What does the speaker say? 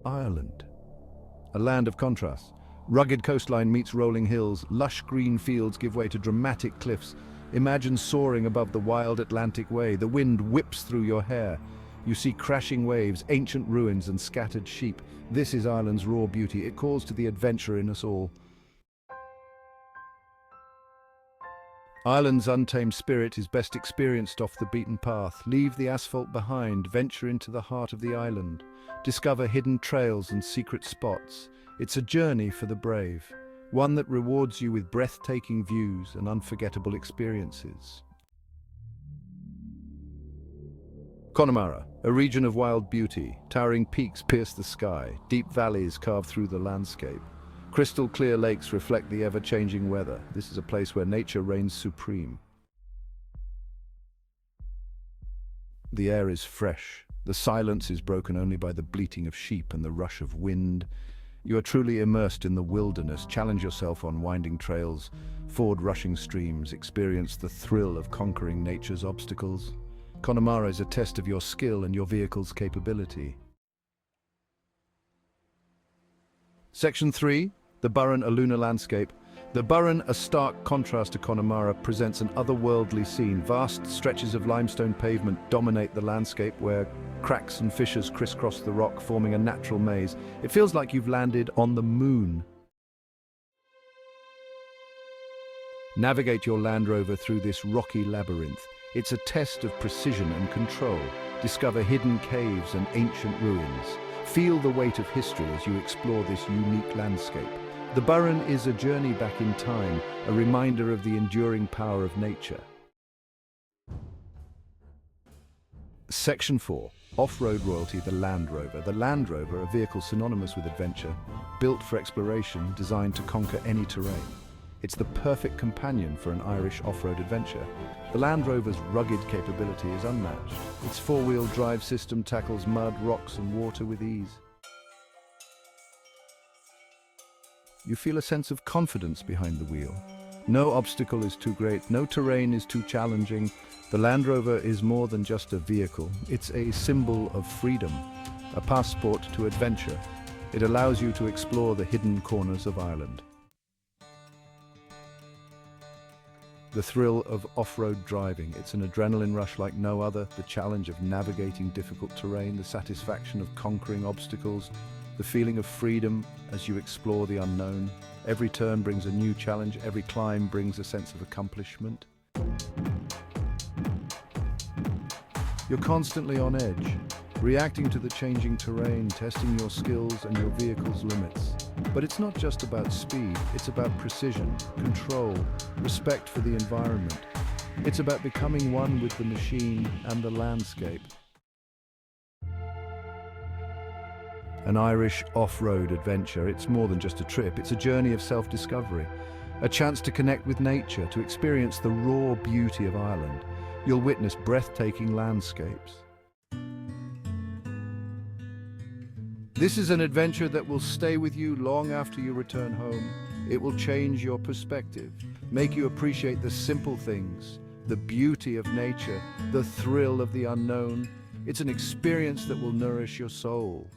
Ireland, a land of contrasts. Rugged coastline meets rolling hills, lush green fields give way to dramatic cliffs. Imagine soaring above the wild Atlantic way. The wind whips through your hair. You see crashing waves, ancient ruins and scattered sheep. This is Ireland's raw beauty. It calls to the adventurer in us all. Ireland's untamed spirit is best experienced off the beaten path. Leave the asphalt behind, venture into the heart of the island. Discover hidden trails and secret spots. It's a journey for the brave, one that rewards you with breathtaking views and unforgettable experiences. Connemara, a region of wild beauty. Towering peaks pierce the sky, deep valleys carve through the landscape. Crystal clear lakes reflect the ever-changing weather. This is a place where nature reigns supreme. The air is fresh. The silence is broken only by the bleating of sheep and the rush of wind. You are truly immersed in the wilderness. Challenge yourself on winding trails, ford rushing streams, experience the thrill of conquering nature's obstacles. Connemara is a test of your skill and your vehicle's capability. Section 3. The Burren, a lunar landscape. The Burren, a stark contrast to Connemara, presents an otherworldly scene. Vast stretches of limestone pavement dominate the landscape, where cracks and fissures crisscross the rock, forming a natural maze. It feels like you've landed on the moon. Navigate your Land Rover through this rocky labyrinth. It's a test of precision and control. Discover hidden caves and ancient ruins. Feel the weight of history as you explore this unique landscape. The Burren is a journey back in time, a reminder of the enduring power of nature. Section 4. Off-road royalty, the Land Rover. The Land Rover, a vehicle synonymous with adventure, built for exploration, designed to conquer any terrain. It's the perfect companion for an Irish off-road adventure. The Land Rover's rugged capability is unmatched. Its four-wheel drive system tackles mud, rocks and water with ease. You feel a sense of confidence behind the wheel. No obstacle is too great, no terrain is too challenging. The Land Rover is more than just a vehicle. It's a symbol of freedom, a passport to adventure. It allows you to explore the hidden corners of Ireland. The thrill of off-road driving. It's an adrenaline rush like no other. The challenge of navigating difficult terrain, the satisfaction of conquering obstacles, the feeling of freedom as you explore the unknown. Every turn brings a new challenge. Every climb brings a sense of accomplishment. You're constantly on edge, reacting to the changing terrain, testing your skills and your vehicle's limits. But it's not just about speed, it's about precision, control, respect for the environment. It's about becoming one with the machine and the landscape. An Irish off-road adventure, it's more than just a trip, it's a journey of self-discovery. A chance to connect with nature, to experience the raw beauty of Ireland. You'll witness breathtaking landscapes. This is an adventure that will stay with you long after you return home. It will change your perspective, make you appreciate the simple things, the beauty of nature, the thrill of the unknown. It's an experience that will nourish your soul.